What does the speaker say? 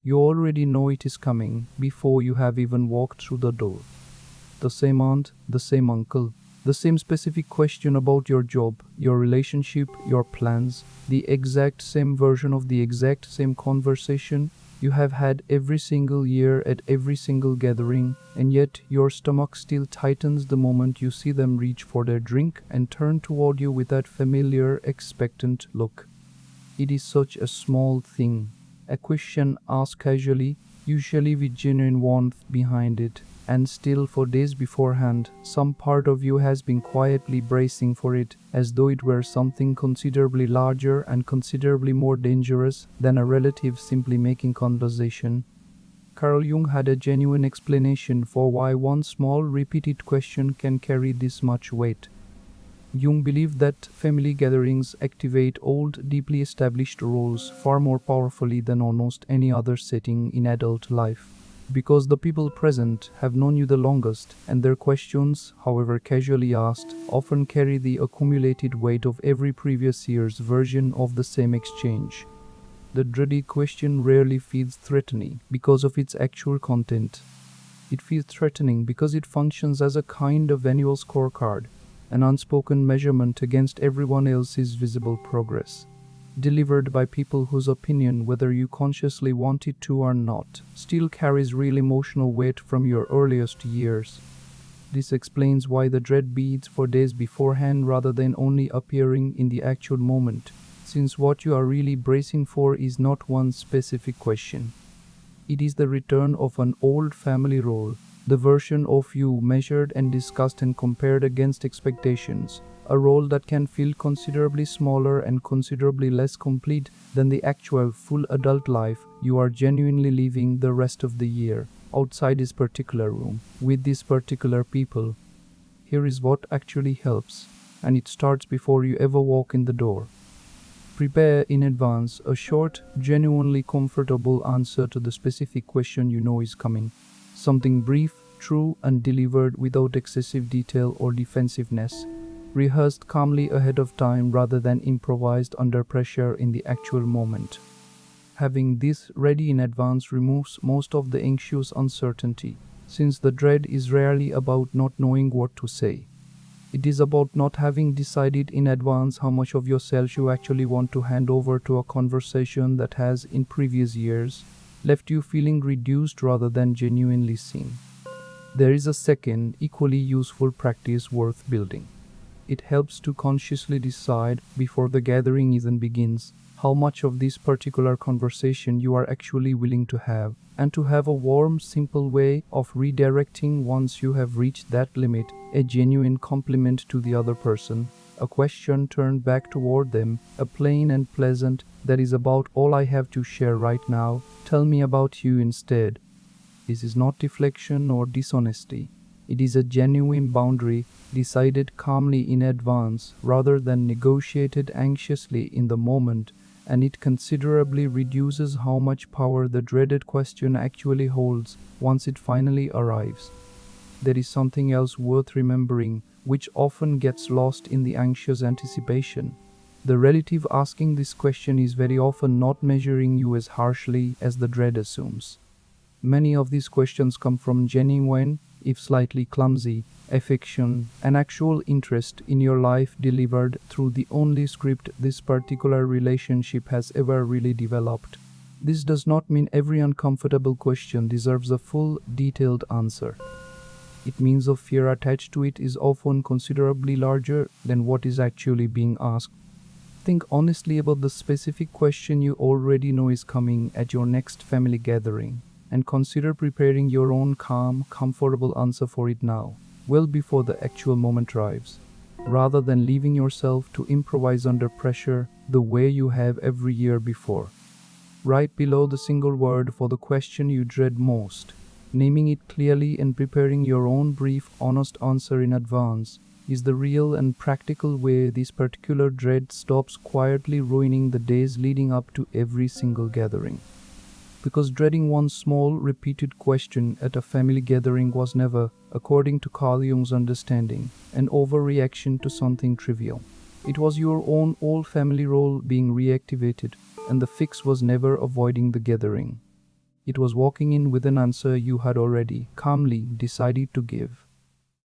You already know it is coming before you have even walked through the door. The same aunt, the same uncle, the same specific question about your job, your relationship, your plans, the exact same version of the exact same conversation you have had every single year at every single gathering, and yet your stomach still tightens the moment you see them reach for their drink and turn toward you with that familiar, expectant look. It is such a small thing, a question asked casually, usually with genuine warmth behind it, and still for days beforehand, some part of you has been quietly bracing for it, as though it were something considerably larger and considerably more dangerous than a relative simply making conversation. Carl Jung had a genuine explanation for why one small repeated question can carry this much weight. Jung believed that family gatherings activate old, deeply established roles far more powerfully than almost any other setting in adult life. Because the people present have known you the longest, and their questions, however casually asked, often carry the accumulated weight of every previous year's version of the same exchange. The dreaded question rarely feels threatening because of its actual content. It feels threatening because it functions as a kind of annual scorecard, an unspoken measurement against everyone else's visible progress, delivered by people whose opinion, whether you consciously want it to or not, still carries real emotional weight from your earliest years. This explains why the dread beads for days beforehand rather than only appearing in the actual moment, since what you are really bracing for is not one specific question. It is the return of an old family role, the version of you measured and discussed and compared against expectations, a role that can feel considerably smaller and considerably less complete than the actual full adult life you are genuinely living the rest of the year, outside this particular room, with these particular people. Here is what actually helps, and it starts before you ever walk in the door. Prepare in advance a short, genuinely comfortable answer to the specific question you know is coming. Something brief, true, and delivered without excessive detail or defensiveness, rehearsed calmly ahead of time rather than improvised under pressure in the actual moment. Having this ready in advance removes most of the anxious uncertainty, since the dread is rarely about not knowing what to say. It is about not having decided in advance how much of yourself you actually want to hand over to a conversation that has, in previous years, left you feeling reduced rather than genuinely seen. There is a second, equally useful practice worth building. It helps to consciously decide, before the gathering even begins, how much of this particular conversation you are actually willing to have, and to have a warm, simple way of redirecting once you have reached that limit, a genuine compliment to the other person, a question turned back toward them, a plain and pleasant, "That is about all I have to share right now, tell me about you instead." This is not deflection or dishonesty. It is a genuine boundary, decided calmly in advance rather than negotiated anxiously in the moment, and it considerably reduces how much power the dreaded question actually holds once it finally arrives. There is something else worth remembering, which often gets lost in the anxious anticipation. The relative asking this question is very often not measuring you as harshly as the dread assumes. Many of these questions come from genuine, if slightly clumsy, affection and actual interest in your life delivered through the only script this particular relationship has ever really developed. This does not mean every uncomfortable question deserves a full, detailed answer. It means the fear attached to it is often considerably larger than what is actually being asked. Think honestly about the specific question you already know is coming at your next family gathering, and consider preparing your own calm, comfortable answer for it now, well before the actual moment arrives, rather than leaving yourself to improvise under pressure the way you have every year before. Right below the single word for the question you dread most, naming it clearly and preparing your own brief, honest answer in advance, is the real and practical way this particular dread stops quietly ruining the days leading up to every single gathering. Because dreading one small, repeated question at a family gathering was never, according to Carl Jung's understanding, an overreaction to something trivial. It was your own old family role being reactivated, and the fix was never avoiding the gathering. It was walking in with an answer you had already calmly decided to give.